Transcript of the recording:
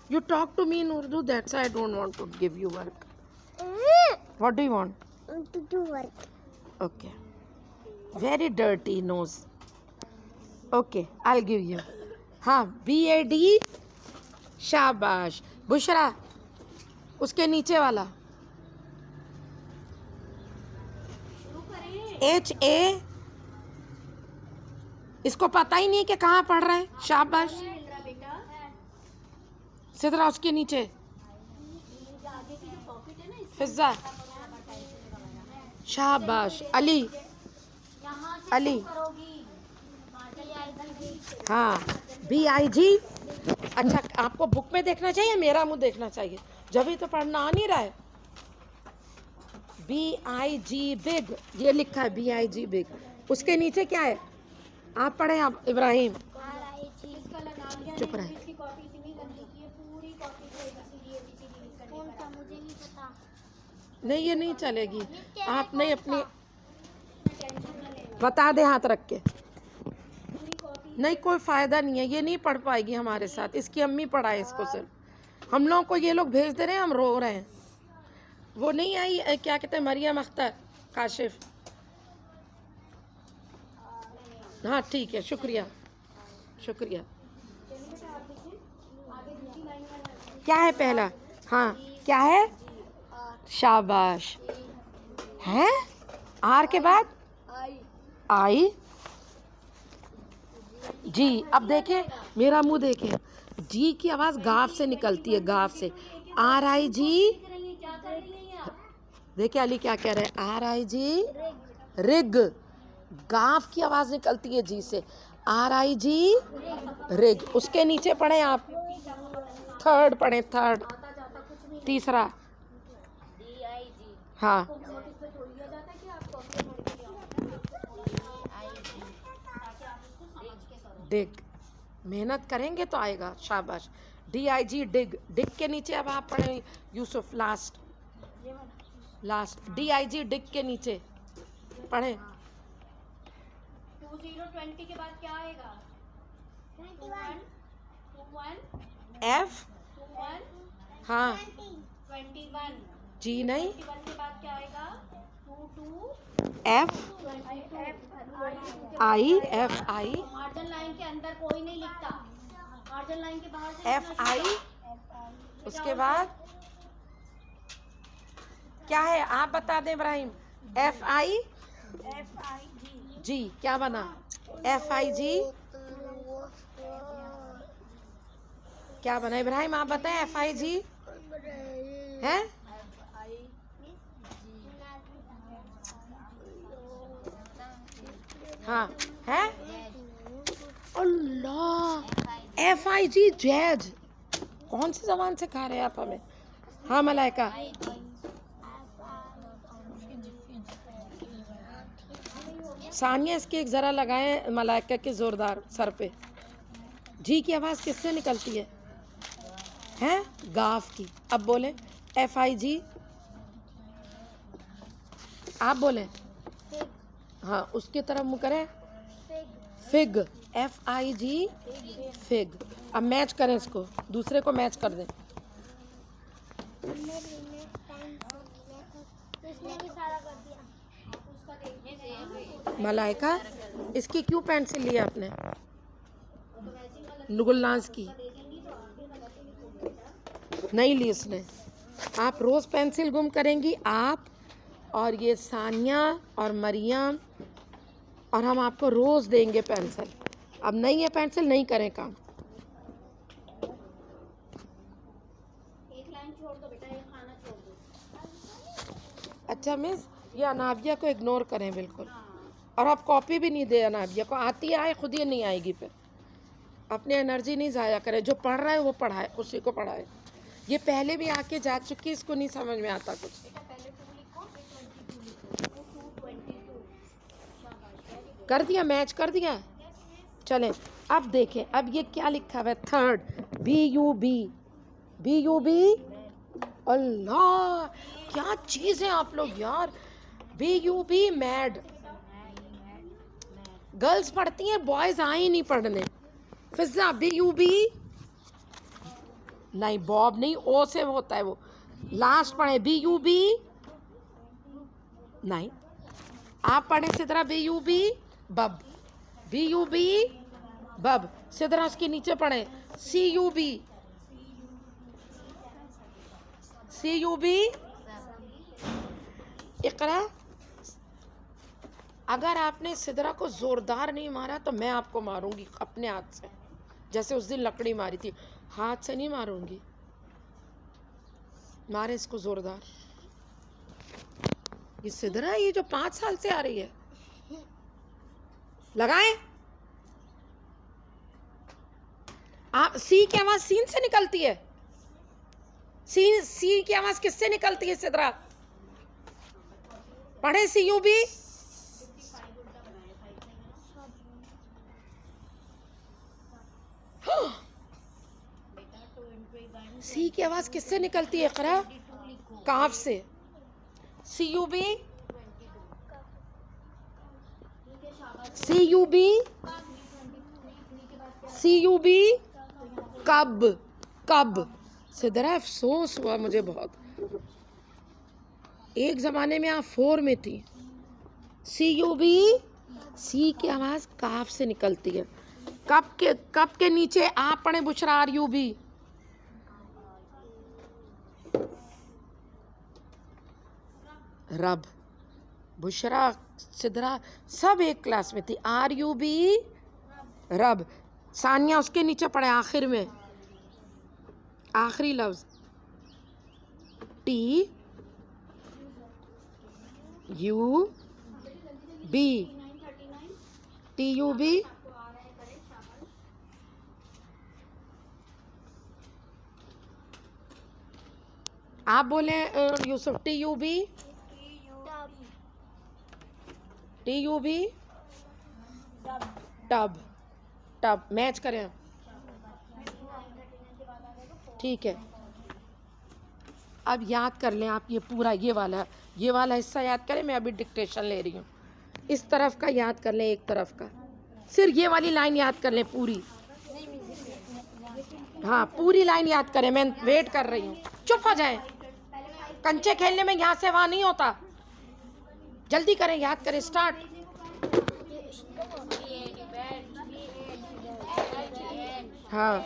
You talk to me in Urdu, that's why I don't want to give you work. What do you want? To do work. Okay. Very dirty nose. Okay, I'll give you. हाँ, BAD. शाबाश. बुशरा, उसके नीचे वाला. HA. इसको पता ही नहीं कि कहाँ पढ़ रहा है. शाबाश. सिद्रा, उसके नीचे. फिजा. शाबाश. अली. अली. हाँ, BIG. अच्छा, आपको बुक में देखना चाहिए, मेरा मुंह देखना चाहिए, जब भी तो पढ़ना आ नहीं रहा है. BIG बिग, ये लिखा है BIG बिग. उसके नीचे क्या है? आप पढ़े. आप इब्राहिम चुप रहे. नहीं, ये नहीं चलेगी. आप नहीं अपनी बता दे हाथ रख के. नहीं, कोई फ़ायदा नहीं है, ये नहीं पढ़ पाएगी हमारे साथ. इसकी अम्मी पढ़ाए इसको. सिर्फ हम लोगों को ये लोग भेज दे रहे हैं, हम रो रहे हैं. वो नहीं आई, क्या कहते हैं, मरियम अख्तर काशिफ. हाँ ठीक है, शुक्रिया शुक्रिया. क्या है पहला? हाँ, क्या है? शाबाश. है आर के बाद आई. जी. अब देखें, मेरा मुंह देखें. जी की आवाज़ गाफ से निकलती है, गाफ से. RIG. देखिए अली क्या कह रहे हैं. RIG rig. गाफ की आवाज़ निकलती है जी से. RIG rig. उसके नीचे पढ़े आप. थर्ड पढ़े. थर्ड. तीसरा. हाँ. डिग. मेहनत करेंगे तो आएगा. शाबाश. DIG डिग. डिग के नीचे अब आप पढ़े यूसुफ. लास्ट. DIG डिग के नीचे पढ़े. 2020 के बाद क्या आएगा? 21 F. 21 हाँ. 21 जी नहीं. 21 के बाद क्या आएगा? 22 F. 22 I. F I. Margin line के अंदर कोई नहीं लिखता, मार्जिन लाइन के बाहर से F I. उसके बाद क्या है आप बता दें इब्राहिम. FI G. क्या बना? FIG क्या बना इब्राहिम? आप बताएं. FIG है. हाँ है. अल्लाह. FIG jazz. कौन सी जबान से खा रहे हैं आप हमें? हाँ मलाइका. सानिया, इसकी एक ज़रा लगाएं मलाइका के ज़ोरदार सर पे. जी की आवाज़ किससे निकलती है? हैं? गाफ की. अब बोलें. FIG. आप बोलें. हाँ, उसकी तरफ मुँह करें. फिग. FIG fig. अब मैच करें इसको, दूसरे को मैच कर दें. मलाइका, इसकी क्यों पेंसिल ली आपने? गुलनाज की नहीं ली उसने. आप रोज़ पेंसिल गुम करेंगी, आप और ये सानिया और मरियम, और हम आपको रोज़ देंगे पेंसिल. अब नहीं है पेंसिल, नहीं करें काम. एक लाइन छोड़ दो बेटा, एक खाना छोड़ दो. अच्छा मिस, ये अनाबिया को इग्नोर करें बिल्कुल. और आप कॉपी भी नहीं दे अनाबिया को. आती आए, खुद ही नहीं आएगी. फिर अपनी एनर्जी नहीं ज़ाया करें. जो पढ़ रहा है वो पढ़ाए, उसी को पढ़ाए. ये पहले भी आके जा चुकी, इसको नहीं समझ में आता कुछ. पहले 2 लिखो, फिर 22 लिखो. 222. शाबाश. कर दिया, मैच कर दिया. चलें अब देखें. अब ये क्या लिखा हुआ है? थर्ड. BUB. अल्लाह, क्या चीज़ है आप लोग यार. BUB mad. गर्ल्स पढ़ती हैं, बॉयज़ आए ही नहीं पढ़ने. फिजा. BUB नहीं, बॉब नहीं, ओ से होता है वो। लास्ट पढ़े BUB। नहीं, आप पढ़े सिद्रा BUB बब, BUB बब। सिद्रा उसके नीचे पढ़े CUB, CUB। इकरा, अगर आपने सिद्रा को जोरदार नहीं मारा तो मैं आपको मारूंगी अपने हाथ से, जैसे उस दिन लकड़ी मारी थी। हाथ से नहीं मारूंगी, मारे इसको जोरदार। ये सिद्रा, ये जो 5 साल से आ रही है, लगाए। आप सी की आवाज सीन से निकलती है। सी की आवाज किससे निकलती है सिद्रा? पढ़े CUB। सी की आवाज किससे निकलती है इकरा? काफ से। CUB, CUB, CUB कब, कब। सिद्रा अफसोस हुआ मुझे बहुत, एक जमाने में आप 4 में थी। CUB, सी की आवाज काफ से निकलती है। कब के नीचे आप पढ़े बुशरा RUB। रब, बुशरा, सिद्रा सब एक क्लास में थी। RUB रब। सानिया उसके नीचे पढ़े आखिर में, आखिरी लफ्ज TUB। TUB, आप बोले Yusuf. TUB, TUB tub, tub. Match करें, ठीक है। अब याद कर लें आप ये पूरा, ये वाला हिस्सा याद करें। मैं अभी डिक्टेशन ले रही हूँ। इस तरफ का याद कर लें, एक तरफ का, सिर्फ ये वाली लाइन याद कर लें पूरी। हाँ, पूरी लाइन याद करें, मैं वेट कर रही हूँ। चुप हो जाएं, कंचे खेलने में यहाँ से वहाँ नहीं होता। जल्दी करें, याद करें, स्टार्ट। हाँ,